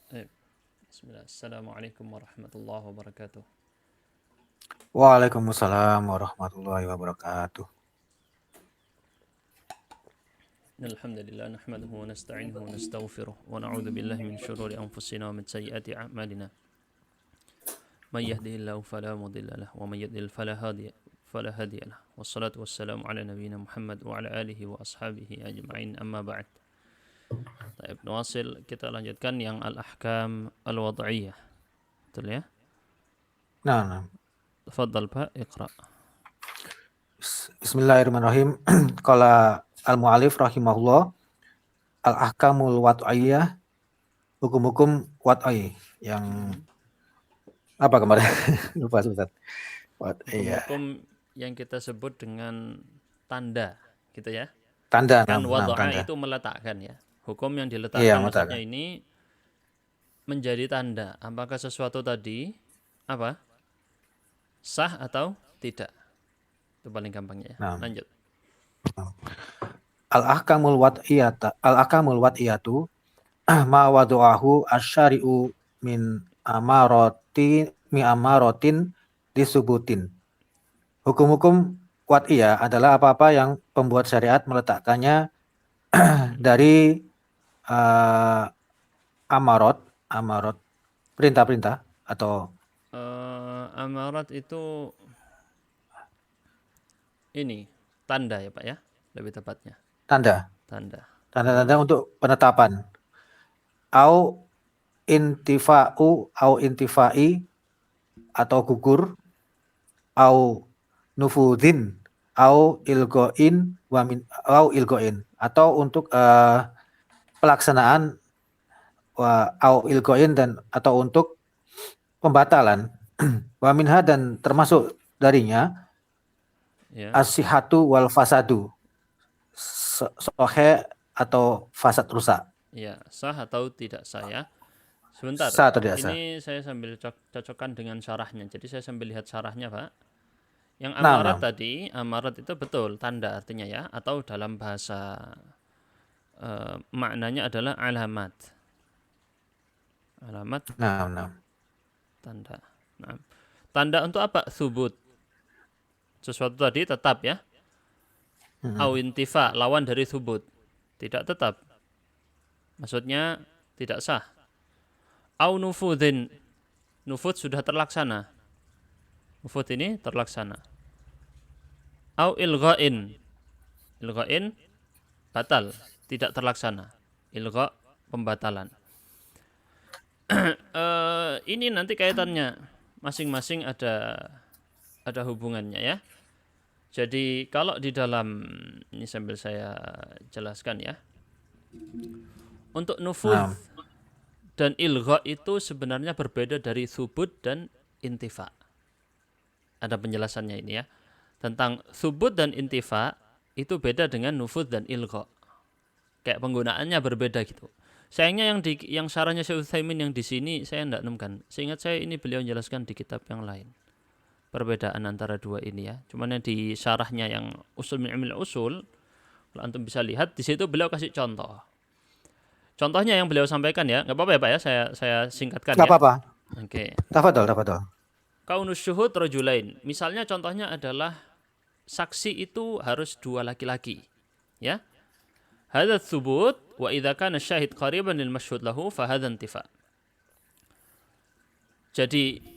Baik. Bismillah. Assalamualaikum warahmatullahi wabarakatuh. Waalaikumsalam warahmatullahi wabarakatuh. Alhamdulillah nahmaduhu wa nasta'inuhu wa nastaghfiruh wa na'udzu billahi min syururi anfusina wa min sayyiati a'malina. May yahdihillahu fala mudilla lahu wa may yudlil fala hadiya lahu. Wassalatu wassalamu ala nabiyyina Muhammad wa ala alihi wa ashabihi ajma'in amma ba'd. Baik, nuwasil kita lanjutkan yang al-ahkam al-wad'iyah. Betul ya? Nah, Tafadhal Pak, iqra. Bismillahirrahmanirrahim. Qala al-mu'alif rahimahullah al-ahkamul wad'iyah, hukum-hukum wad'i yang apa kemarin? Lupa Ustaz. Wad'iyah. Hukum-hukum yang kita sebut dengan tanda, gitu ya. Tanda, Kan wada'a tanda. itu meletakkan ya. Hukum yang Iya, diletakkan maksudnya mengatakan. ini menjadi tanda. Apakah sesuatu tadi apa? Sah atau tidak? Itu paling gampangnya ya. Nah, Lanjut. al-ahkamul wad'iyatu ma wadu'ahu asyari'u min amaratin disubutin. Hukum-hukum wad'iyah adalah apa-apa yang pembuat syariat meletakkannya dari amarot, perintah-perintah atau Amarat itu ini tanda ya Pak ya, lebih tepatnya tanda, tanda. tanda-tanda untuk penetapan. Au intifai atau gugur, au nufudin, au ilgoin atau untuk pelaksanaan au ilgoin dan atau untuk pembatalan. Wa minha dan termasuk darinya Ya. as-sihhatu wal fasadu, sohe atau fasad rusak. Ya, sah atau tidak sah ya. Sebentar, Sah atau tidak sah? ini saya sambil cocokkan dengan syarahnya. Jadi saya sambil lihat syarahnya Pak. Yang Nah, amarat tadi, amarat itu betul tanda artinya ya, atau dalam bahasa maknanya adalah alamat. Alamat nah. tanda. Nah, tanda untuk apa? Subut. Sesuatu tadi tetap ya. Au intifa, lawan dari subut. Tidak tetap. Maksudnya tidak sah. Au nufudin. Nufud sudah terlaksana. Nufud ini terlaksana. Au ilghain. Ilghain batal, tidak terlaksana. Ilgha pembatalan. Ini nanti kaitannya masing-masing ada hubungannya ya. Jadi kalau di dalam ini sambil saya jelaskan ya. Untuk nufudz dan ilgha itu sebenarnya berbeda dari subut dan intifa. Ada penjelasannya ini ya. Tentang subut dan intifa itu beda dengan nufudz dan ilgha. Kayak penggunaannya berbeda gitu. Sayangnya yang syarahnya Syekh Utsaimin yang di sini saya tidak nemukan. Seingat saya ini beliau menjelaskan di kitab yang lain. Perbedaan antara dua ini ya. Cuman yang di syarahnya yang usul min ilmil usul, kalau antum bisa lihat di situ beliau kasih contoh. Contohnya yang beliau sampaikan ya, nggak apa-apa ya Pak ya, saya singkatkan Nggak ya. apa-apa. Oke. Tafadhol. Kaunus syuhud rajulain. Misalnya contohnya adalah saksi itu harus dua laki-laki. Ya. Hadza tsubut wa idza kana syahid qariban lil mashhud lahu fa hadza intifa. Jadi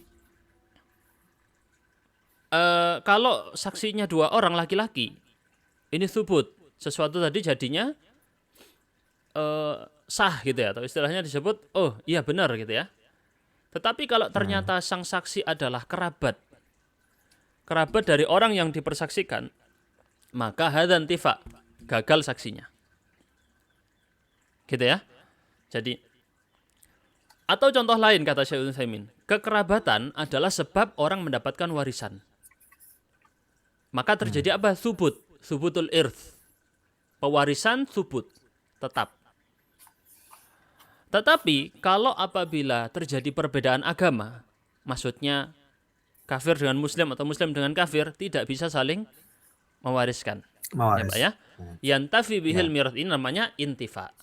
kalau saksinya dua orang laki-laki, ini tsubut. Sesuatu tadi jadinya sah gitu ya, atau istilahnya disebut oh iya benar gitu ya. Tetapi kalau ternyata sang saksi adalah kerabat dari orang yang dipersaksikan, maka hadza intifa, gagal saksinya. Gitu ya. Jadi atau contoh lain kata Syekh Utsaimin, kekerabatan adalah sebab orang mendapatkan warisan. Maka terjadi apa? Subutul irth. Pewarisan subut tetap. Tetapi kalau apabila terjadi perbedaan agama, maksudnya kafir dengan muslim atau muslim dengan kafir tidak bisa saling mewariskan. Ya Pak ya. Yantafi bihil mirath ini namanya intifa.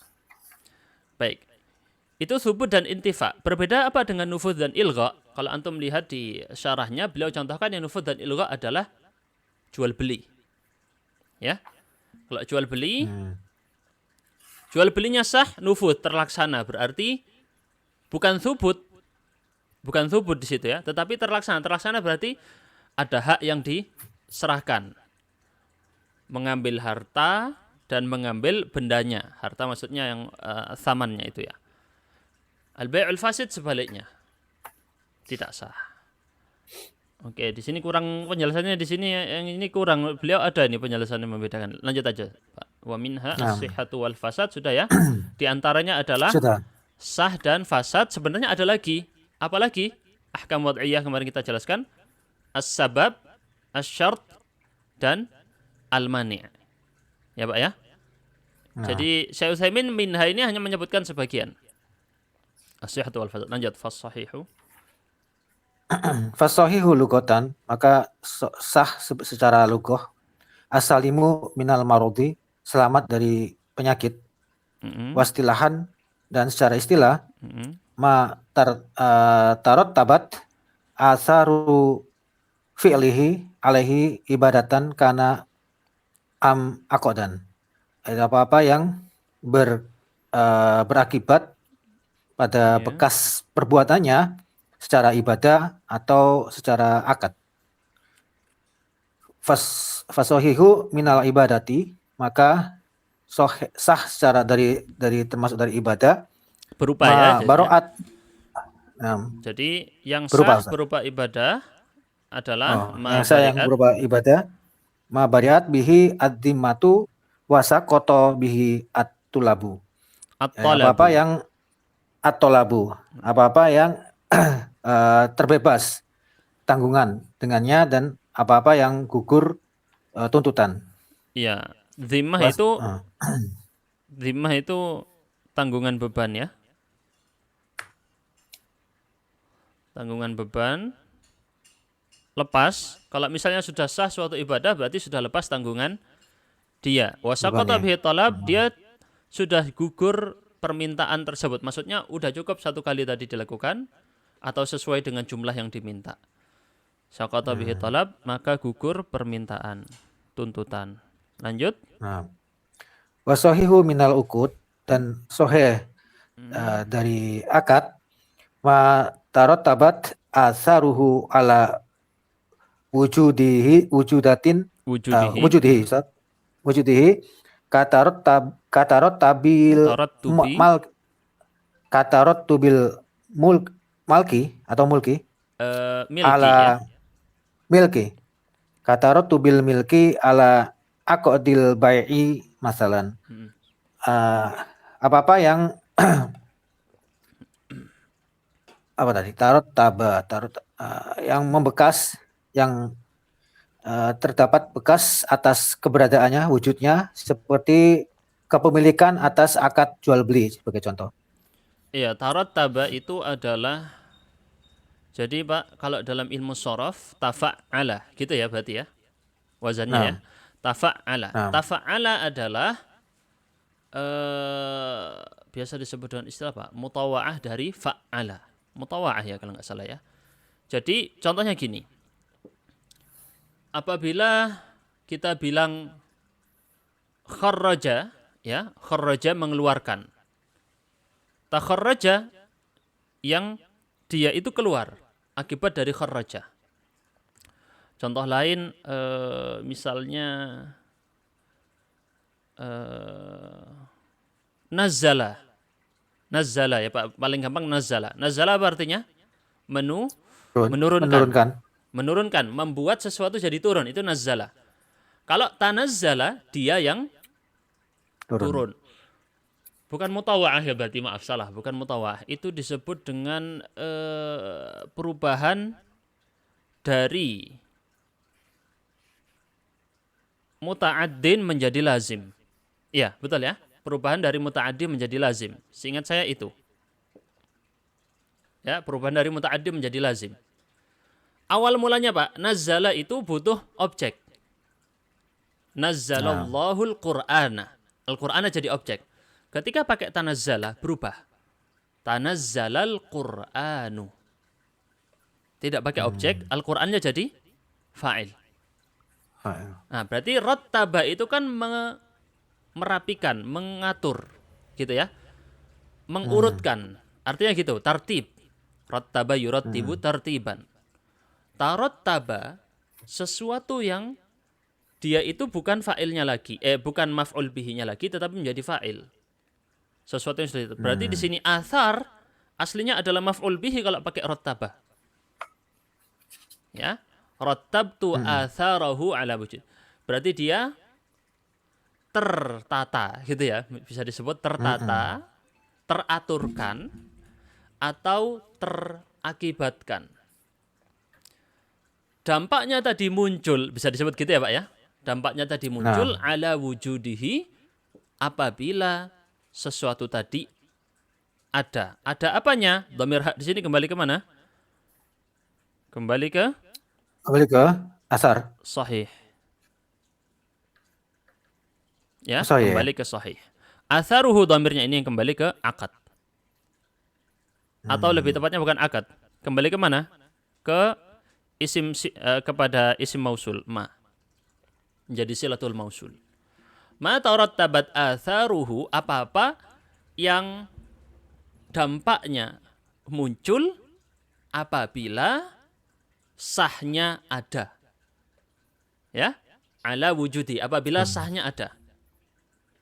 Baik. Itu subut dan intifa. Berbeda apa dengan nufud dan ilgha? Kalau antum lihat di syarahnya, beliau contohkan yang nufud dan ilgha adalah jual beli. Ya. Kalau jual beli, jual belinya sah, nufud terlaksana. Berarti bukan subut di situ ya, tetapi terlaksana. Terlaksana berarti ada hak yang diserahkan. Mengambil harta dan mengambil bendanya. Harta maksudnya yang thamannya itu ya. Al-bai'ul fasid sebaliknya. Tidak sah. Oke, di sini kurang penjelasannya, di sini yang ini kurang. Beliau ada ini penjelasannya membedakan. Lanjut aja, Pak. Wa minha as-sihhatu wal fasad sudah ya. Di antaranya adalah Sudah. sah dan fasad. Sebenarnya ada lagi. Apa lagi? Ahkam wad'iyah kemarin kita jelaskan. As-sabab, as-syart dan al-mani'. Ya, Pak ya. Jadi Syekh Utsaimin minha ini hanya menyebutkan sebagian. As-sihhatu wal fasad. Lanjut, fas-sahihu. Fasahihu lughatan, maka sah secara lughah. Asalimu minal marudi, selamat dari penyakit. Wastilahan, dan secara istilah, tarot tabat asaru fi'lihi alaihi ibadatan kana akodan. Apa-apa yang berakibat pada bekas perbuatannya secara ibadah atau secara akad. Fasohihu minal ibadati, maka sah secara dari termasuk dari ibadah. Berupa ya. Baro'at. Jadi yang berupa, sah berupa ibadah adalah yang sah yang berupa ibadah. Ma bariat bihi ad-dimmatu wasaqata bihi at-tulabu. Apa-apa yang at-tolabu, apa-apa yang terbebas tanggungan dengannya dan apa-apa yang gugur tuntutan. Iya, zimmah itu tanggungan beban ya. Tanggungan beban lepas. Kalau misalnya sudah sah suatu ibadah berarti sudah lepas tanggungan dia. Wasaqata bihi talab, dia sudah gugur permintaan tersebut. Maksudnya udah cukup satu kali tadi dilakukan atau sesuai dengan jumlah yang diminta. Saqata bihi talab, maka gugur permintaan, tuntutan. Lanjut. Wasohihu minal uqud, dan soheh dari akad. Ma tarot tabat asaruhu ala wujudihi katarot tabil katarot tubil malki atau mulki milki ya. Milki katarot tubil milki ala aqdil bai'i masalan. Apa-apa yang apa tadi? Tarot yang membekas, yang terdapat bekas atas keberadaannya, wujudnya, seperti kepemilikan atas akad jual beli sebagai contoh. Iya, tarot taba itu adalah, jadi Pak, kalau dalam ilmu shorof tafa'ala gitu ya berarti ya wazannya ya. Tafa'ala. Tafa'ala adalah biasa disebut dengan istilah Pak, mutawa'ah dari fa'ala. Mutawa'ah ya kalau nggak salah ya. Jadi contohnya gini. Apabila kita bilang kharraja ya, kharraja mengeluarkan. Takharraja yang dia itu keluar akibat dari kharraja. Contoh lain misalnya nazzala. Nazzala ya Pak, paling gampang nazzala. Nazzala apa artinya? Menurunkan. Menurunkan, membuat sesuatu jadi turun, itu nazzala. Kalau tanazzala, dia yang turun. Bukan mutawa'ah ya berarti, maaf salah, bukan mutawa'ah. Itu disebut dengan perubahan dari muta'addin menjadi lazim. Iya, betul ya. Perubahan dari muta'addi menjadi lazim. Seingat saya itu. Ya, perubahan dari muta'addi menjadi lazim. Awal mulanya Pak, nazzala itu butuh objek. Nazzalallahu al-Qur'ana. Al-Qur'ana jadi objek. Ketika pakai tanazzala, berubah. Tanazzalal Qur'anu. Tidak pakai objek, Al-Qur'annya jadi fa'il. Nah, berarti rattaba itu kan merapikan, mengatur, gitu ya. Mengurutkan. Artinya gitu, tartib. Rattaba yurattibu tartiban. Tarattaba sesuatu yang dia itu bukan fa'ilnya lagi, bukan maf'ul bihinya lagi, tetapi menjadi fa'il. Sesuatu yang sudah itu. Berarti di sini athar aslinya adalah maf'ul bihi kalau pakai rattaba. Ya, rattabtu atharahu ala wujud. Berarti dia tertata, gitu ya. Bisa disebut tertata, teraturkan, atau terakibatkan. Dampaknya tadi muncul, bisa disebut gitu ya Pak ya. Dampaknya tadi muncul ala wujudihi apabila sesuatu tadi ada. Ada apanya? Dhamir hak di sini kembali ke mana? Kembali ke asar. sahih. Ya, Sahih, kembali ke sahih. Atharuhu dhamirnya ini yang kembali ke akad. Atau lebih tepatnya bukan akad. Kembali ke mana? Ke isim kepada isim mausul ma. Menjadi silatul mausul. Ma tarattabat atharuhu, apa-apa yang dampaknya muncul apabila sahnya ada. Ya? Ala wujudi, apabila sahnya ada.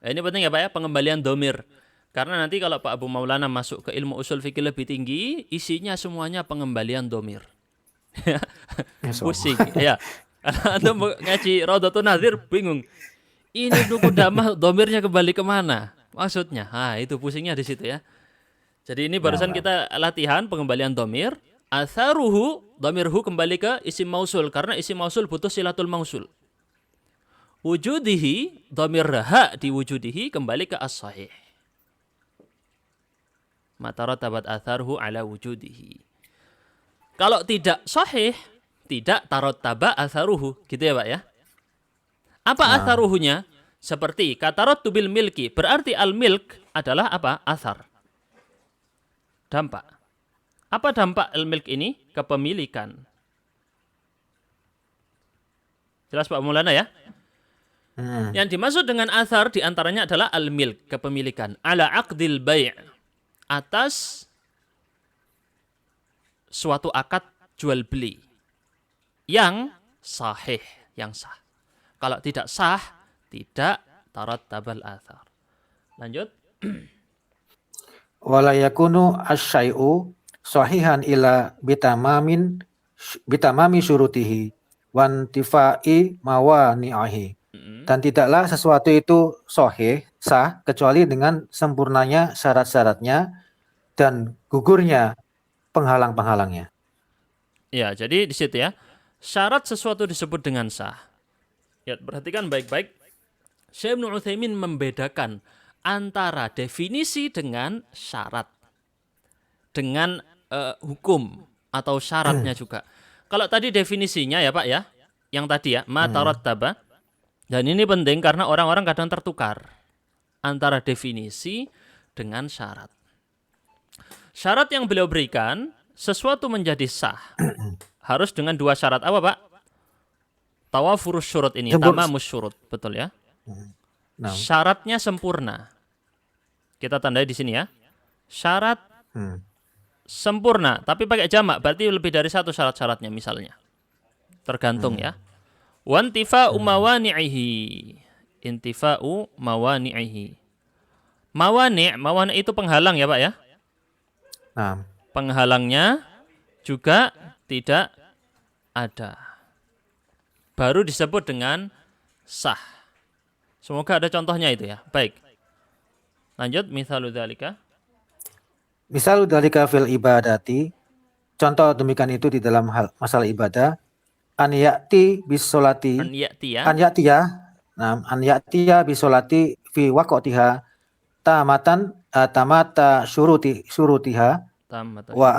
Ini penting ya Pak ya, pengembalian domir. Karena nanti kalau Pak Abu Maulana masuk ke ilmu usul fikih lebih tinggi, isinya semuanya pengembalian domir. Pusing. Ya. Anda ngaji Raudhatun Nadhir bingung. Ini Ibnu Qudamah domirnya kembali kemana? Maksudnya, itu pusingnya di situ ya. Jadi ini barusan kita latihan pengembalian domir. Atharuhu, domirhu kembali ke isim mausul. Karena isim mausul butuh silatul mausul. Wujudihi, dhamir ha di wujudihi kembali ke as-sahih. Matarattabat atharuhu ala wujudihi. Kalau tidak sahih, tidak tarattaba atharuhu, gitu ya Pak ya. Apa atharuhunya? Seperti katarattu bil milki, berarti al-milk adalah apa? Athar. Dampak. Apa dampak al-milk ini? Kepemilikan. Jelas Pak Maulana ya? Yang dimaksud dengan athar diantaranya adalah al-milk, kepemilikan. Ala aqdil bai' atas suatu akad jual beli yang sahih, yang sah. Kalau tidak sah, tidak tarattabal athar. Lanjut. Wala yakunu asy-syai'u sahihan ila bitamami syurutihi wantifai mawani'ihi. Dan tidaklah sesuatu itu sahih, sah, kecuali dengan sempurnanya syarat-syaratnya dan gugurnya penghalang-penghalangnya. Ya, jadi di situ ya. Syarat sesuatu disebut dengan sah. Ya, perhatikan baik-baik. Syekh Ibnu Utsaimin membedakan antara definisi dengan syarat. Dengan hukum atau syaratnya juga. Kalau tadi definisinya ya Pak ya, yang tadi ya, ma tarattaba. Dan ini penting karena orang-orang kadang tertukar antara definisi dengan syarat. Syarat yang beliau berikan, sesuatu menjadi sah harus dengan dua syarat. Apa Pak? Tawafurus syurut ini, tamamus syurut, betul ya? Syaratnya sempurna. Kita tandai di sini ya. Syarat sempurna, tapi pakai jamak, berarti lebih dari satu syarat-syaratnya misalnya. Tergantung ya. Wantifa'u mawani'ihi. Intifa'u mawani'ihi. Mawani' itu penghalang ya Pak ya? Penghalangnya juga tidak ada. Baru disebut dengan sah. Semoga ada contohnya itu ya. Baik. Lanjut, misalu dzalika. Misalu dzalika fil ibadati. Contoh demikian itu di dalam hal masalah ibadah. An ya'ti bisolati. An ya'tiya bisolati fi waqtiha tamata syurutiha wa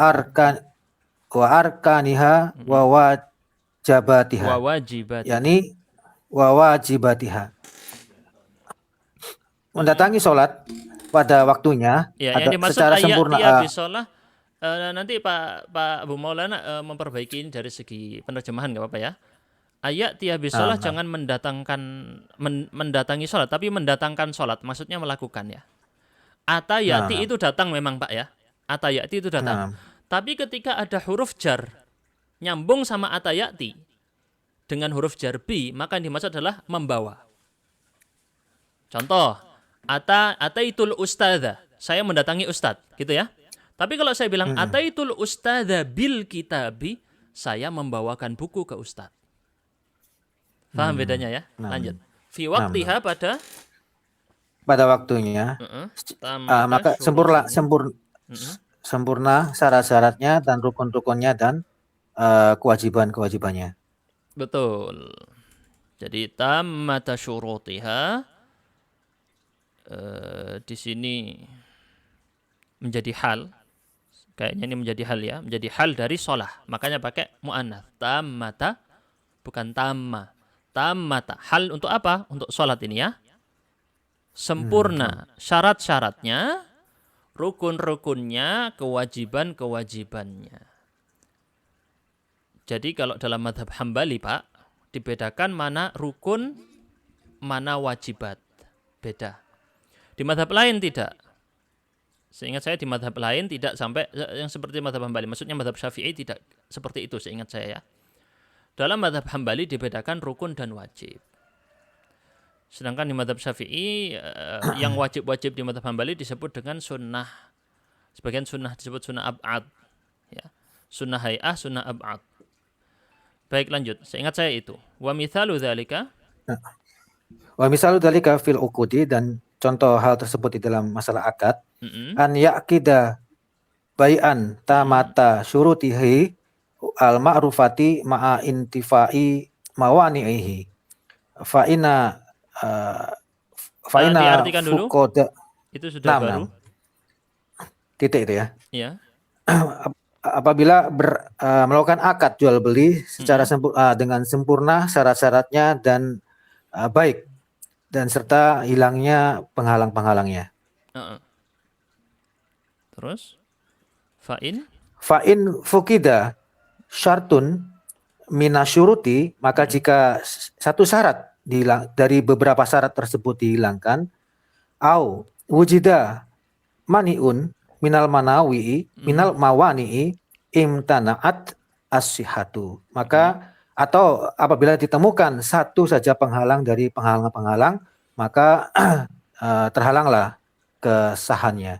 arkaniha wa wajibatiha. Yani wa wajibatiha. Mendatangi sholat pada waktunya Ya, yang atau dimaksud secara ayat sempurna. tiya bisolah, nanti Pak Abu Maulana memperbaiki ini dari segi penerjemahan nggak apa-apa ya. Ayat tiya bisolah Nah, jangan mendatangi sholat, tapi mendatangkan sholat, maksudnya melakukan ya. Atayati nah, itu datang memang Pak ya. Atayati itu datang. nah, Tapi ketika ada huruf jar nyambung sama atayati dengan huruf jar bi, maka yang dimaksud adalah membawa. Contoh, ataitul ustadha, saya mendatangi ustadz, gitu ya. Tapi kalau saya bilang ataitul ustadha bil kitabi, saya membawakan buku ke ustadz. Faham bedanya ya? nah, Lanjut. Fi nah. waqtiha Pada waktunya, tamata maka syurutiha. sempurna syarat-syaratnya dan rukun-rukunnya dan kewajiban-kewajibannya. Betul. Jadi tamata syurutiha di sini menjadi hal. Kayaknya ini menjadi hal ya, menjadi hal dari sholah. Makanya pakai mu'annath. Tamata, bukan tamma. Tamata. Hal untuk apa? Untuk sholat ini ya. Sempurna syarat-syaratnya, rukun-rukunnya, kewajiban-kewajibannya. Jadi kalau dalam madhab Hambali Pak, dibedakan mana rukun, mana wajibat. Beda. Di madhab lain tidak. Seingat saya di madhab lain tidak sampai yang seperti madhab Hambali. Maksudnya madhab Syafi'i tidak seperti itu seingat saya ya. Dalam madhab Hambali dibedakan rukun dan wajib. Sedangkan di madhab Syafi'i yang wajib-wajib di madhab Hambali disebut dengan sunnah. Sebagian sunnah disebut sunnah ab'ad. Ya. Sunnah hay'ah, sunnah ab'ad. Baik lanjut, seingat saya itu. Wa mithalu dzalika. Wa misalu dzalika fil uqudi, dan contoh hal tersebut di dalam masalah akad. An ya'kida bai'an tamata syurutihi al ma'rufati ma'a intifai mawani'ihi. Fa'ina Diartikan dulu. fuqoda. Itu sudah baru. Titik itu ya. Ya. Apabila melakukan akad jual beli secara dengan sempurna syarat-syaratnya dan baik, dan serta hilangnya penghalang-penghalangnya. Terus fa'in fukida syartun minasyuruti, maka jika satu syarat dari beberapa syarat tersebut dihilangkan, au wujida maniun minal mawani'i imtana'at as-sihhatu, maka atau apabila ditemukan satu saja penghalang dari penghalang-penghalang, maka terhalanglah kesahannya.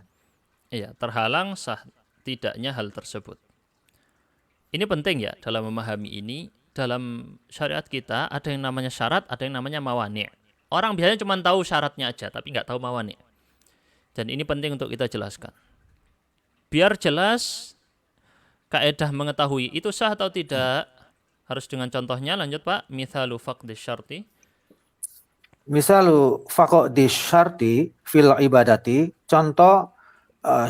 Iya, terhalang sah tidaknya hal tersebut. Ini penting ya dalam memahami ini. Dalam syariat kita ada yang namanya syarat, ada yang namanya mawani'. Orang biasanya cuma tahu syaratnya aja, tapi nggak tahu mawani'. Dan ini penting untuk kita jelaskan. Biar jelas kaedah mengetahui itu sah atau tidak, harus dengan contohnya. Lanjut Pak. Mithalu faqdi syarti. Misalu faqdi syarti fil ibadati, contoh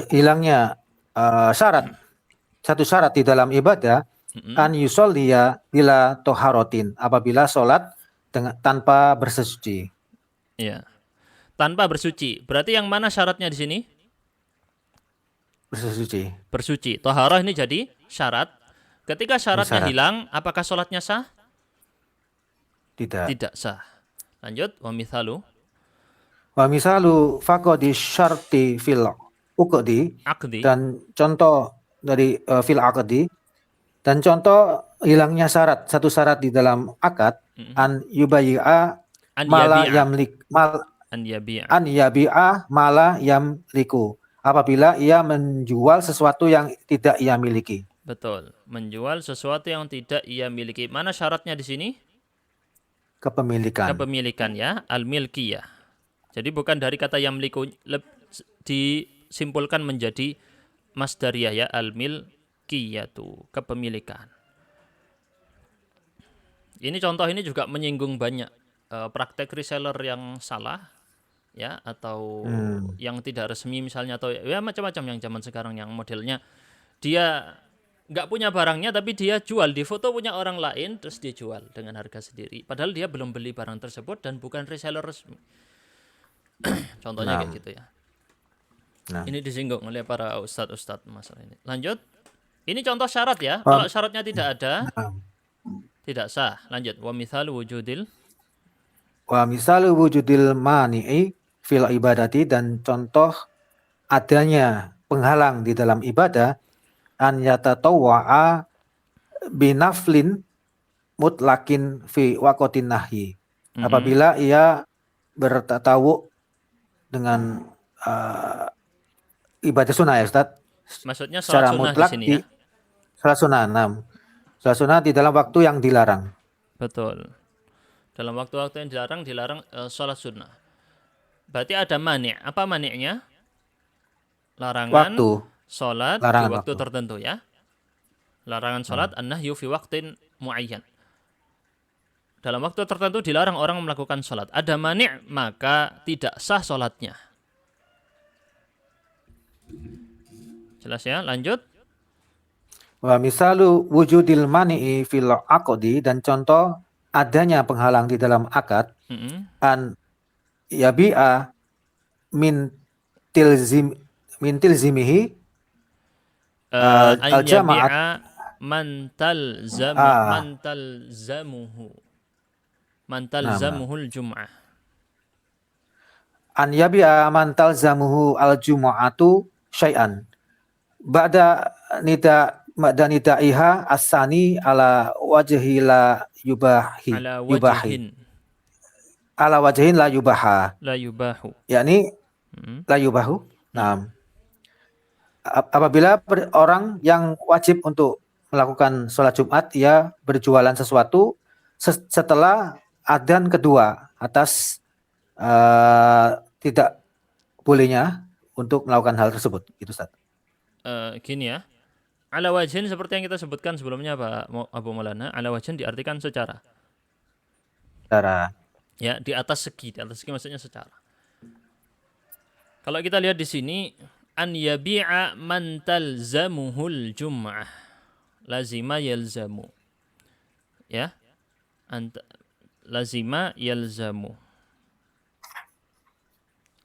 hilangnya syarat, satu syarat di dalam ibadah, an yusolliya bila toharotin, apabila sholat tanpa bersuci. Iya. Tanpa bersuci. Berarti yang mana syaratnya di sini? Bersuci. Bersuci. Toharoh ini jadi syarat. Ketika syaratnya hilang, apakah sholatnya sah? Tidak. Tidak sah. Lanjut. Wa mithalu. Wa misalu faqdi syarti fil uqdi, dan contoh dari fil aqdi, dan contoh hilangnya syarat, satu syarat di dalam akad, an yubayyi'a mala yamlik an yabi'a mala yamliku, apabila ia menjual sesuatu yang tidak ia miliki. Betul, menjual sesuatu yang tidak ia miliki. Mana syaratnya di sini? Kepemilikan. Kepemilikan ya, al-milkiyah. Jadi bukan dari kata yamliku disimpulkan menjadi masdariyah ya, al-milkiyatu, kepemilikan. Ini contoh ini juga menyinggung banyak praktek reseller yang salah ya, atau yang tidak resmi misalnya, atau ya macam-macam yang zaman sekarang yang modelnya dia nggak punya barangnya tapi dia jual, di foto punya orang lain terus dia jual dengan harga sendiri padahal dia belum beli barang tersebut dan bukan reseller resmi. Contohnya kayak gitu ya. Nah. Ini disinggung oleh para ustadz-ustadz masalah ini. Lanjut. Ini contoh syarat ya. Wa, Kalau syaratnya tidak ada, nah. tidak sah. Lanjut. Wa mithal wujudil. Wa misalu wujudil mani'i fil ibadati, dan contoh adanya penghalang di dalam ibadah, an yatatawwa'a binaflin mutlakin fi waqotin nahyi. Apabila ia bertatawuk dengan ibadah sunnah ya Ustaz, Maksudnya sholat secara sunnah di mutlak sini di ya. salat sunnah, salat sunnah di dalam waktu yang dilarang. Betul. Dalam waktu-waktu yang dilarang sholat sunnah. Berarti ada mani'. Apa mani'nya? Larangan Waktu, sholat di larangan waktu waktu. tertentu ya. Larangan sholat an-nahyu fi waqtin muayyan. Dalam waktu tertentu dilarang orang melakukan sholat. Ada mani', maka tidak sah sholatnya. Jelas ya? Lanjut. Wa misalu wujudil mani'i fil aqdi, dan contoh adanya penghalang di dalam akad, an yabi'a min tilzimihi An al-jama'at yabi'a man talzamuhu. Man talzamuhul jum'ah. An yabi'a man talzamuhu al-jumu'atu syai'an ba'da nidaiha as-sani ala wajhi la yubahi Ala yubahi wajhin ala wajhin la yubaha, la yubahu. yakni la yubahu. Nah, apabila orang yang wajib untuk melakukan sholat Jumat, ia berjualan sesuatu setelah adzan kedua atas tidak bolehnya untuk melakukan hal tersebut, gitu Ustaz. Gini ya. Ala wajhin seperti yang kita sebutkan sebelumnya Pak Abu Maulana, ala wajhin diartikan secara. Secara. Ya, di atas segi maksudnya secara. Kalau kita lihat di sini, an yabi'a man talzamuhul jum'ah. Lazima yalzamu. Ya. Lazima yalzamu.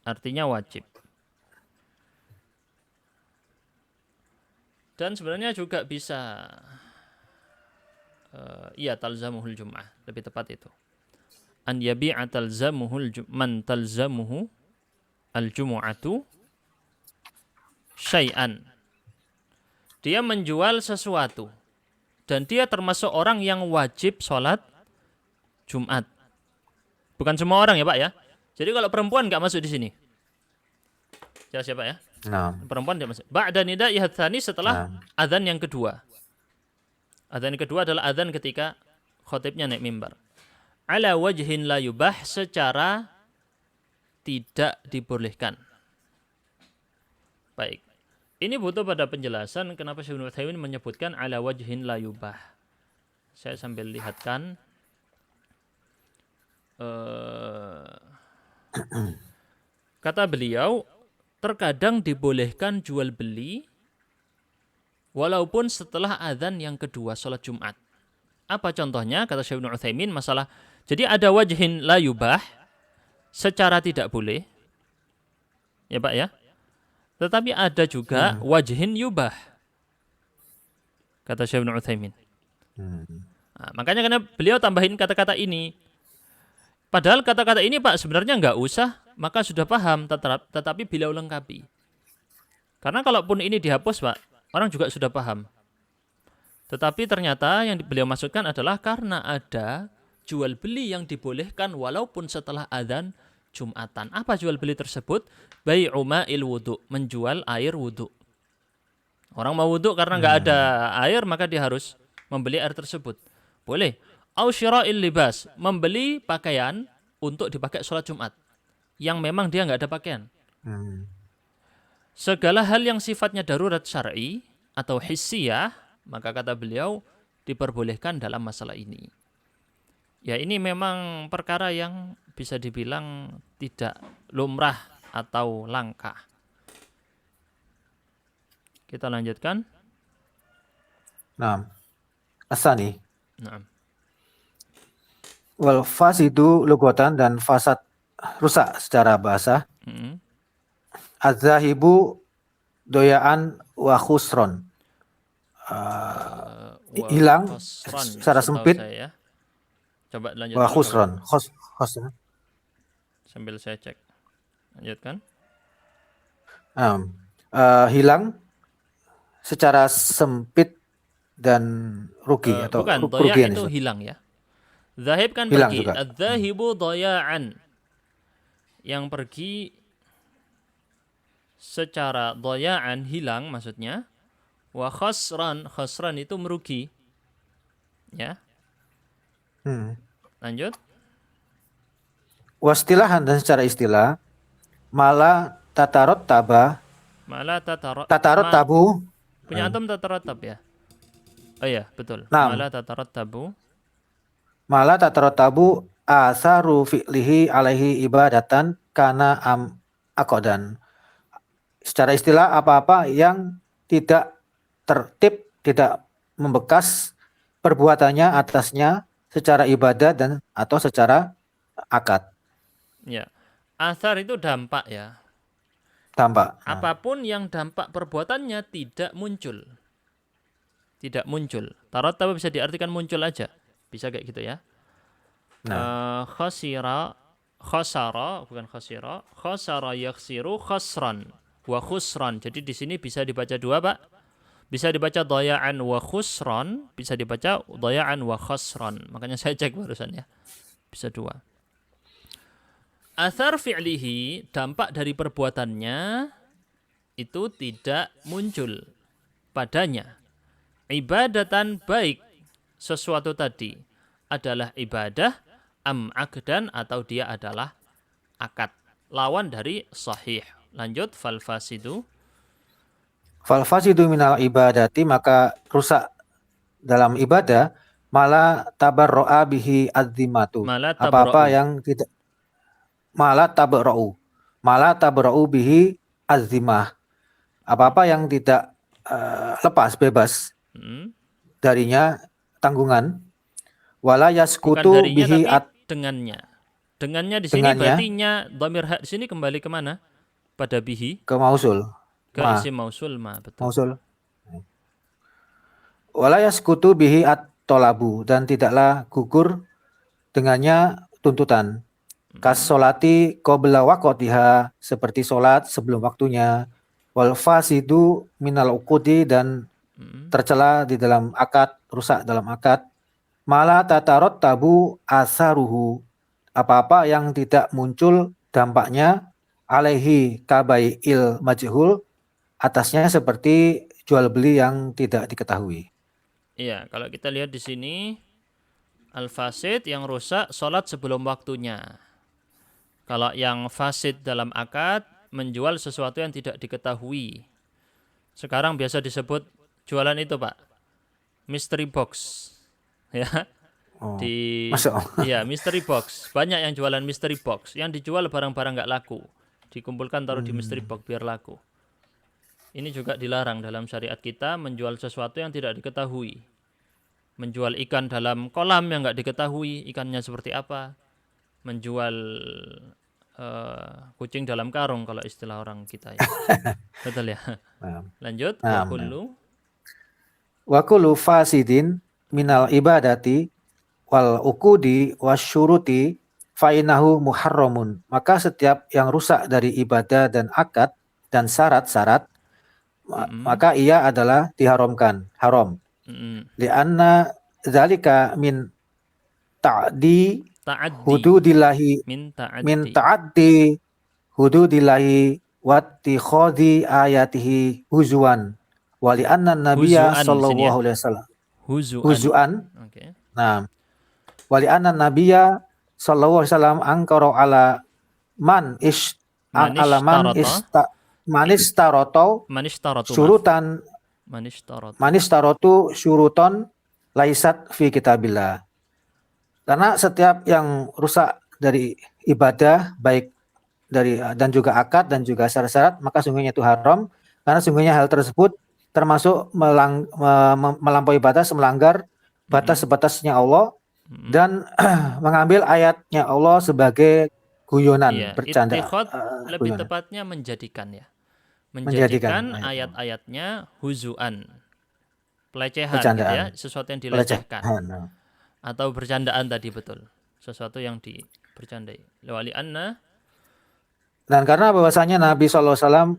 Artinya wajib. Dan sebenarnya juga bisa talzamuhul jum'ah, lebih tepat itu. An yabi'a man talzamuhu al-jumu'atu syai'an. Dia menjual sesuatu dan dia termasuk orang yang wajib sholat Jumat. Bukan semua orang ya Pak ya. Jadi kalau perempuan nggak masuk di sini. Jelas ya Pak ya? Nah. Perempuan tidak masuk. Ba'da nida'i tsani, setelah adzan yang kedua. Adzan yang kedua adalah adzan ketika khotibnya naik mimbar. Ala wajhin la yubah, secara tidak dibolehkan. Baik. Ini butuh pada penjelasan kenapa Syekh Ibnu Utsaimin menyebutkan ala wajhin la yubah. Saya sambil lihatkan. Kata beliau, terkadang dibolehkan jual beli walaupun setelah adzan yang kedua sholat Jumat. Apa contohnya? Kata Syekh Ibnu Utsaimin, masalah. Jadi ada wajhin la yubah, secara tidak boleh. Ya Pak ya. Tetapi ada juga wajhin yubah. Kata Syekh Ibnu Utsaimin. Nah, makanya karena beliau tambahin kata-kata ini. Padahal kata-kata ini Pak sebenarnya nggak usah, maka sudah paham, tetapi beliau lengkapi. Karena kalaupun ini dihapus Pak, orang juga sudah paham. Tetapi ternyata yang beliau maksudkan adalah karena ada jual beli yang dibolehkan walaupun setelah adzan Jumatan. Apa jual beli tersebut? Bai'u ma'il wudu, menjual air wudu. Orang mau wudu karena nggak ada air, maka dia harus membeli air tersebut. Boleh. Au syira'il libas, membeli pakaian untuk dipakai sholat Jumat yang memang dia nggak ada pakaian. Segala hal yang sifatnya darurat syar'i atau hissiyah, maka kata beliau diperbolehkan dalam masalah ini. Ya, ini memang perkara yang bisa dibilang tidak lumrah atau langka. Kita lanjutkan. Nah, asani. Nah. Wal fasidu lugatan, dan fasad rusak secara bahasa. adzahibu doyaan wa khusron. Wa Hilang khosron secara setahu sempit saya ya. Coba lanjut wa dulu kalau khusron. Khusron. sambil saya cek. Lanjutkan. Hilang secara sempit dan rugi atau Bukan, doya kerugian itu Ustaz. hilang ya. Zahib kan Hilang pergi. juga. Adzahibu doyaan. Yang pergi secara doyaan hilang maksudnya. Wa khosran itu merugi. Ya, lanjut. Wastilahan dan secara istilah malah tatarot Malah tatarot tabu punya antum tatarot tab ya. Oh iya betul. Naam. Malah tatarot tabu asaru fi'lihi alaihi ibadatan kana akodan. Secara istilah apa-apa yang tidak tertib, tidak membekas perbuatannya atasnya secara ibadah dan atau secara akad. ya. Asar itu dampak ya. Tampak. Apapun yang dampak perbuatannya tidak muncul. Tidak muncul. Tarot tapi bisa diartikan muncul aja. Bisa kayak gitu ya. Khosara yakhsiru khosran wa khusran. Jadi di sini bisa dibaca dua, Pak. Bisa dibaca doyaan wa khusran, bisa dibaca doyaan wa khosran. Makanya saya cek barusan ya. Bisa dua. Athar fi'lihi, dampak dari perbuatannya itu tidak muncul padanya. Ibadatan baik sesuatu tadi adalah ibadah akdan atau dia adalah akad. Lawan dari sahih. Lanjut fal fasidu Minal ibadati, maka rusak dalam ibadah, malah tabarro'a bihi adzimatu. Apa-apa yang tidak malah tabarro'u bihi azzimah. Apa-apa yang tidak lepas, bebas darinya tanggungan. Wala yaskutu bihi dengannya. Dengannya di sini berarti dhamir ha di sini kembali ke mana? Pada bihi? Ke mausul. Ke isim mausul betul. Mausul. Wala yaskutu bihi at-tolabu, dan tidaklah gugur dengannya tuntutan. Kas solati qabla waqtiha, seperti solat sebelum waktunya. Wal fasidu minal uqudi, dan tercela di dalam akad, rusak dalam akad. Malah tatarot tabu asaruhu, apa-apa yang tidak muncul dampaknya, alaihi kabai'il majhul, atasnya seperti jual beli yang tidak diketahui. Iya, kalau kita lihat di sini al-fasid yang rusak salat sebelum waktunya. Kalau yang fasid dalam akad menjual sesuatu yang tidak diketahui. Sekarang biasa disebut jualan itu, Pak, mystery box. Ya. Mystery box. Banyak yang jualan mystery box. Yang dijual barang-barang nggak laku. Dikumpulkan taruh di mystery box biar laku. Ini juga dilarang dalam syariat kita, menjual sesuatu yang tidak diketahui. Menjual ikan dalam kolam yang nggak diketahui ikannya seperti apa. Menjual kucing dalam karung kalau istilah orang kita ya. Betul ya. Lanjut. Wa kullu fasidin minal ibadati wal uqudi wasyuruti fainahu muharramun. Maka setiap yang rusak dari ibadah dan akad dan syarat-syarat, maka ia adalah diharamkan, haram. Lianna dzalika min ta'di hududillahi min ta'addi hududillahi wattikhadhi ayatihi huzwan. Wa lianna nabiyya sallallahu alaihi wasallam huzuan. Okay. Nah, wa lianna nabiyya sallallahu alaihi wasallam angkara ala man manistaratu syurutan laisat fi kitabillah. Karena setiap yang rusak dari ibadah baik dari dan juga akad dan juga syarat-syarat, maka sungguhnya itu haram, karena sungguhnya hal tersebut termasuk melampaui batas, melanggar batas-batasnya Allah dan mengambil ayatnya Allah sebagai guyonan, bercanda. Lebih tepatnya menjadikan ya. menjadikan ayat. ayat-ayatnya huzuan, pelecehan gitu Bercandaan. ya, sesuatu yang dilecehkan Pelecehan. atau bercandaan tadi, betul. Sesuatu yang dibercandai. Wali anna, Dan karena bahwasanya Nabi SAW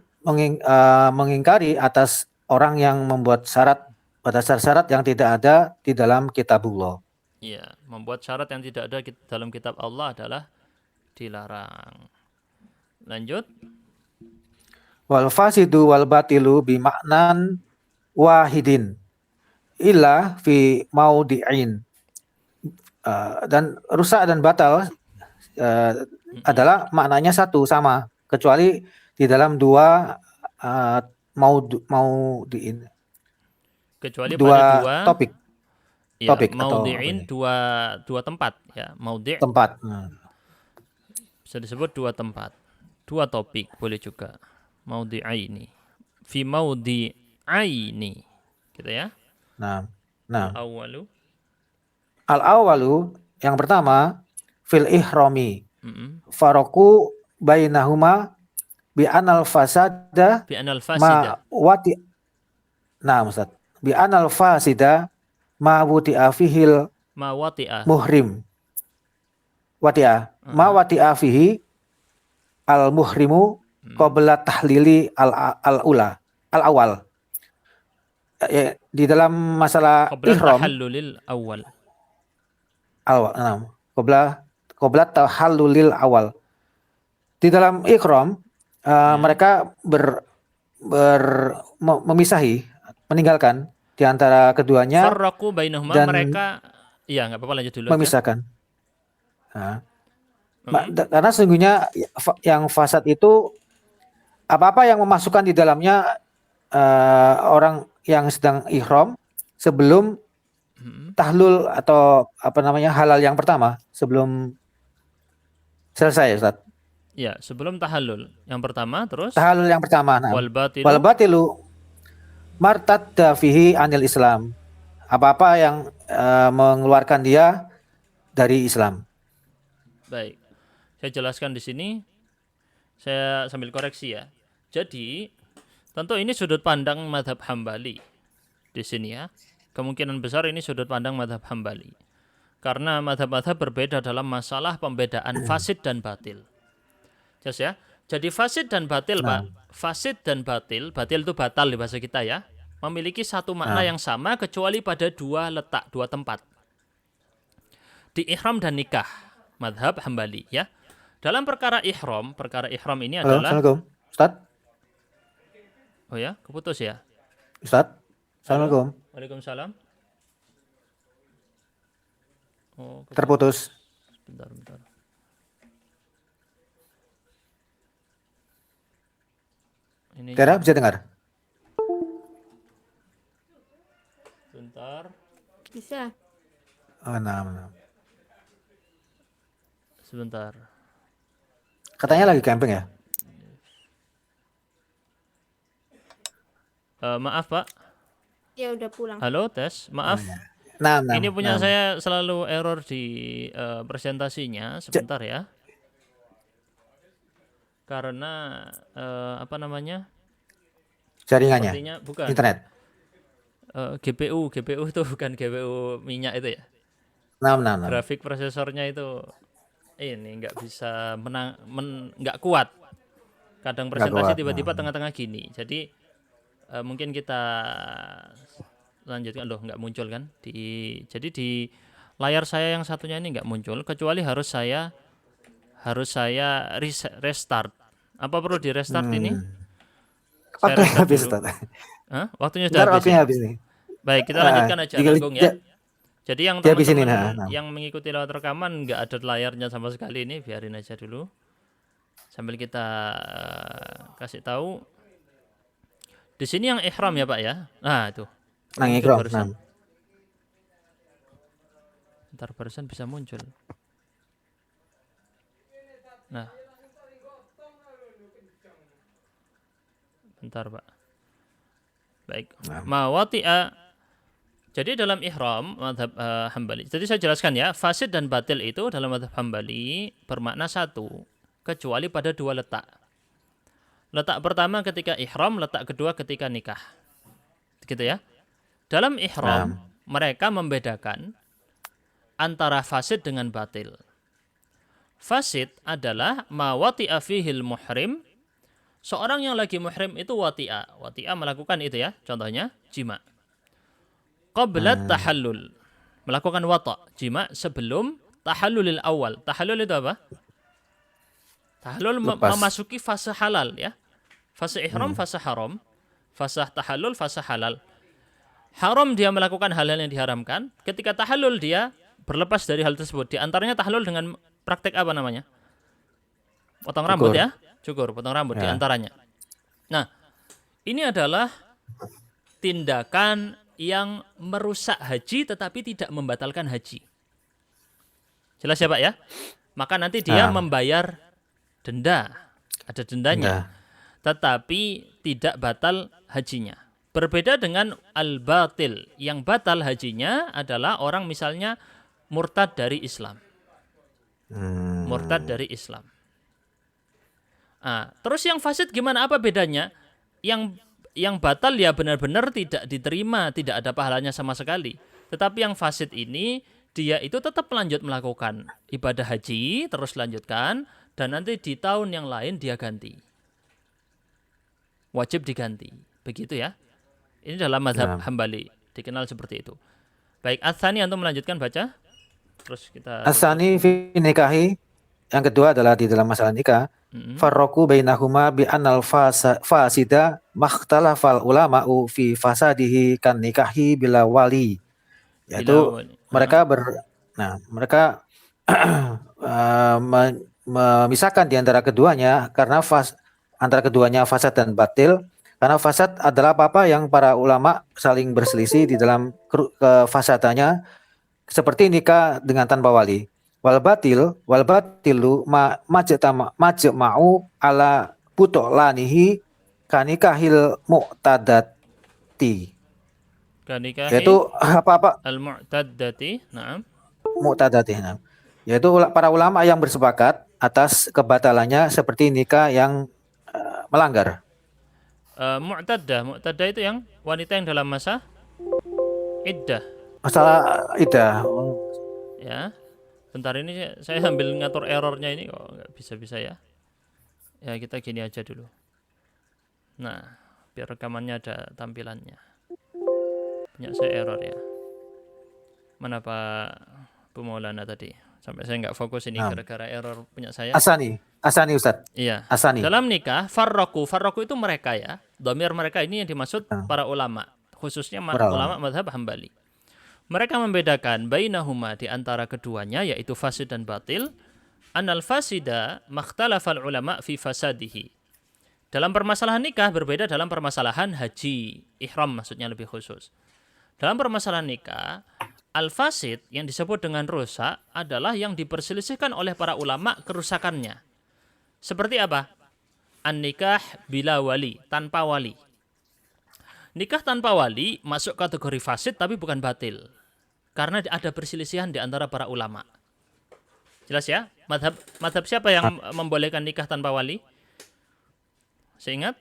mengingkari atas orang yang membuat syarat berdasar syarat yang tidak ada di dalam kitabullah. ya, membuat syarat yang tidak ada dalam kitab Allah adalah dilarang. Lanjut. Wal fasidu wal batilu bimaknan wahidin illa fi maudi'in. Dan rusak dan batal adalah maknanya satu, sama, kecuali di dalam dua maudi'in. Kecuali Dua pada dua topik. ya, Topik atau maudhi'in, dua tempat ya. Maudhi' tempat. bisa disebut dua tempat. Dua topik boleh juga. Maudhi'aini. Fi maudhi'aini. Gitu ya. Nah. Al-awwalu. Al-awwalu yang pertama fil ihrami. Faroku bainahuma bi anal fasada ma wati. Nah, Ustaz. Bi anal fasida ma wuti'a fihil muhrim. Wati'a. Ma wati'a fihi al muhrimu qabla tahlili al-ula. Al-awal. Di dalam masalah ihram tahallulil awal. Qabla tahallulil awal. Di dalam ihram mereka memisahi, meninggalkan di antara keduanya. Farraqu bainahuma, dan mereka ya enggak apa-apa, lanjut dulu memisahkan. Karena sesungguhnya yang fasad itu apa-apa yang memasukkan di dalamnya orang yang sedang ihram sebelum tahlul atau halal yang pertama, sebelum selesai, Ustaz. Ya, sebelum tahallul yang pertama, terus tahallul yang pertama. Wal batilu martadda fihi anil Islam. Apa-apa yang mengeluarkan dia dari Islam. Baik. Saya jelaskan di sini. Saya sambil koreksi ya. Jadi, tentu ini sudut pandang mazhab Hambali di sini ya. Kemungkinan besar ini sudut pandang mazhab Hambali. Karena mazhab-mazhab berbeda dalam masalah pembedaan fasid dan batil. Jelas ya. Jadi fasid dan batil, Pak. Fasid dan batil itu batal di bahasa kita ya. Memiliki satu makna yang sama kecuali pada dua letak, dua tempat. Di ihram dan nikah, mazhab Hambali ya. Dalam perkara ihram ini adalah. Assalamualaikum, Ustaz. Oh ya, keputus ya. Ustaz. Assalamualaikum. Waalaikumsalam. Oh, terputus. Bentar. Ini Kira bisa dengar? Bentar. Bisa. Nah. Sebentar. Katanya lagi camping ya? Maaf, Pak. Ya udah pulang. Halo, tes. Maaf. Nah. Ini punya saya selalu error di presentasinya. Sebentar ya. Karena jaringannya. Bukan. Internet. GPU itu bukan GPU minyak itu ya. Nah. Grafik prosesornya itu ini nggak bisa nggak kuat. Kadang presentasi tiba-tiba tengah-tengah gini. Jadi mungkin kita lanjutkan. Loh, nggak muncul kan? Jadi di layar saya yang satunya ini nggak muncul, kecuali harus saya restart. Apa perlu di restart ini? Oke, habis. Waktunya sudah habis nih. Baik, kita lanjutkan aja, Agung ya. Jadi yang teman-teman yang mengikuti lewat rekaman nggak ada layarnya sama sekali, ini biarin aja dulu. Sambil kita kasih tahu. Di sini yang ihram ya, Pak ya. Nah, itu. Nang ihram. Ntar barusan bisa muncul. Nah. Bentar, Pak. Baik. Mawati'a. Jadi dalam ihram mazhab Hambali. Jadi saya jelaskan ya, fasid dan batil itu dalam mazhab Hambali bermakna satu, kecuali pada dua letak. Letak pertama ketika ihram, letak kedua ketika nikah. Gitu ya. Dalam ihram, mereka membedakan antara fasid dengan batil. Fasid adalah ma wati'a fihil muhrim. Seorang yang lagi muhrim itu wati'a. Wati'a melakukan itu ya, contohnya jima. Qablat tahallul. Melakukan wata', jima sebelum tahallulil awal. Tahallul itu apa? Tahallul memasuki fase halal ya. Fase ihram, fase haram. Fase tahallul, fase halal. Haram dia melakukan hal-hal yang diharamkan. Ketika tahallul dia berlepas dari hal tersebut. Di antaranya tahallul dengan praktek apa namanya? Potong rambut ya. Cukur, potong rambut di antaranya. Nah, ini adalah tindakan yang merusak haji tetapi tidak membatalkan haji. Jelas ya Pak ya? Maka nanti dia membayar denda. Ada dendanya. Tetapi tidak batal hajinya. Berbeda dengan al-batil. Yang batal hajinya adalah orang misalnya murtad dari Islam. Murtad dari Islam. Nah, terus yang fasid gimana? Apa bedanya? Yang batal ya benar-benar tidak diterima, tidak ada pahalanya sama sekali. Tetapi yang fasid ini, dia itu tetap lanjut melakukan ibadah haji, terus lanjutkan, dan nanti di tahun yang lain dia ganti. Wajib diganti. Begitu ya. Ini dalam mazhab Hambali. Dikenal seperti itu. Baik, Ats-Tsani antum melanjutkan baca. Terus kita Ats-Tsani fi nikahi. Yang kedua adalah di dalam masalah nikah. Farraqu bainahuma bi anal fasida makhtalafal ulama'u fi fasadihi kan nikahi bila wali. Yaitu mereka memisahkan di antara keduanya karena antara keduanya fasad dan batil. Karena fasad adalah apa-apa yang para ulama saling berselisih di dalam kefasadannya, seperti nikah dengan tanpa wali. Wal batilu majma'u ala butolanihi kanikahil mu'tadati. Yaitu apa-apa al-mu'tadati, na'am. Mu'tadati, na'am. Yaitu para ulama yang bersepakat atas kebatalannya seperti nikah yang melanggar. Mu'taddah itu yang wanita yang dalam masa iddah. Masalah iddah. Ya. Bentar ini saya sambil ngatur errornya ini kok nggak bisa-bisa ya. Ya kita gini aja dulu. Nah, biar rekamannya ada tampilannya. Punya saya error ya. Mana Pak Bu Maulana tadi? Sampai saya nggak fokus ini gara-gara error punya saya. Ats-Tsani Ustaz. Iya. Ats-Tsani. Dalam nikah, farraqu itu mereka ya. Dhamir mereka ini yang dimaksud para ulama, khususnya ulama mazhab Hambali. Mereka membedakan bainahuma di antara keduanya yaitu fasid dan batil. Anal fasida makhtalafal ulama fi fasadihi. Dalam permasalahan nikah berbeda dalam permasalahan haji, ihram maksudnya lebih khusus. Dalam permasalahan nikah, al-fasid yang disebut dengan rusak adalah yang diperselisihkan oleh para ulama kerusakannya. Seperti apa? An-nikah bila wali, tanpa wali. Nikah tanpa wali masuk kategori fasid tapi bukan batil. Karena ada perselisihan di antara para ulama. Jelas ya? Madhab siapa yang membolehkan nikah tanpa wali? Saya ingat?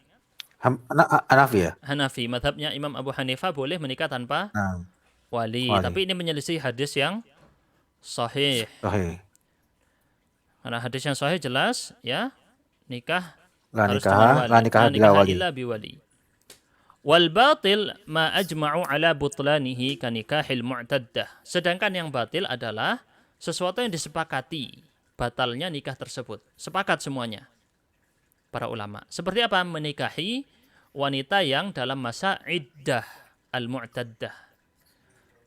Hanafi ya? Hanafi. Madhabnya Imam Abu Hanifah boleh menikah tanpa wali. Tapi ini menyelisih hadis yang sahih. Karena hadis yang sahih jelas ya, nikah harus dengan wali. La nikah illa biwali. Wal batil ma ajma'u ala butlanihi kanikahil mu'taddah. Sedangkan yang batil adalah sesuatu yang disepakati batalnya nikah tersebut. Sepakat semuanya para ulama. Seperti apa? Menikahi wanita yang dalam masa iddah, al-mu'taddah.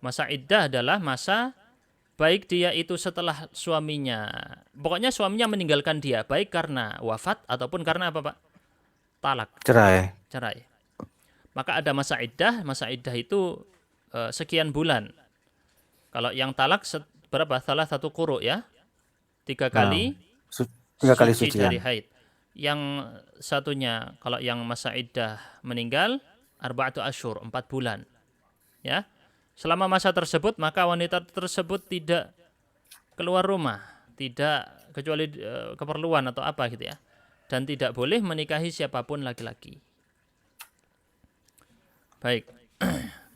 Masa iddah adalah masa baik dia itu setelah suaminya, pokoknya suaminya meninggalkan dia, baik karena wafat ataupun karena apa Pak? Talak. Cerai. Maka ada masa iddah itu sekian bulan. Kalau yang talak berapa? Salah satu quru ya. 3 kali. 3 kali suci dari haid. Yang satunya kalau yang masa iddah meninggal 4 asyhur, 4 bulan. Ya. Selama masa tersebut maka wanita tersebut tidak keluar rumah, tidak kecuali keperluan atau apa gitu ya. dan tidak boleh menikahi siapapun laki-laki. Baik.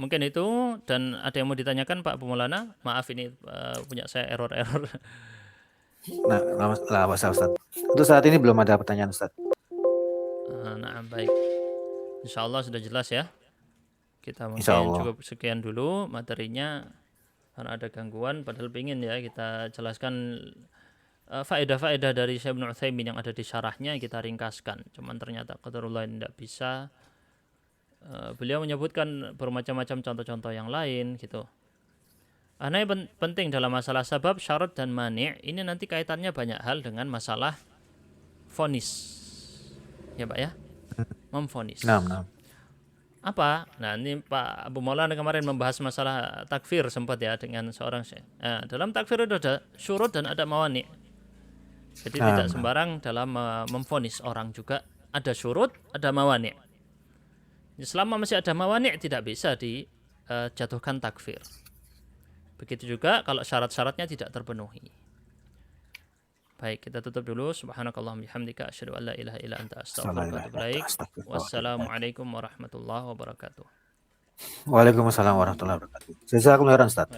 Mungkin itu, dan ada yang mau ditanyakan Pak Pemulana? Maaf ini punya saya error-error. Nah, Ustaz. Untuk saat ini belum ada pertanyaan Ustaz. Nah, baik. Insya Allah sudah jelas ya. Kita mungkin cukup sekian dulu materinya, karena ada gangguan. Padahal ingin ya kita jelaskan faedah-faedah dari Syekh Ibnu Utsaimin yang ada di syarahnya, kita ringkaskan. Cuman ternyata qadarullah tidak bisa. Beliau menyebutkan bermacam-macam contoh-contoh yang lain gitu. Karena yang penting dalam masalah sabab, syarat, dan mani' ini nanti kaitannya banyak hal dengan masalah vonis. Ya Pak ya? Memvonis. Nah. Apa? Nah ini Pak Abu Maulana kemarin membahas masalah takfir sempat ya dengan seorang syekh. Nah, dalam takfir itu ada syurut dan ada mawani'. Jadi tidak sembarang dalam memvonis orang juga. Ada syurut, ada mawani'. Selama masih ada mawani' tidak bisa dijatuhkan takfir. Begitu juga kalau syarat-syaratnya tidak terpenuhi. Baik, kita tutup dulu. Subhanakallahumma bihamdika asyhadu an la ilaha illa anta astaghfiruka wa atubu ilaik. Wassalamualaikum warahmatullahi wabarakatuh. Waalaikumsalam warahmatullahi wabarakatuh. Jazakumullah khairan Ustaz.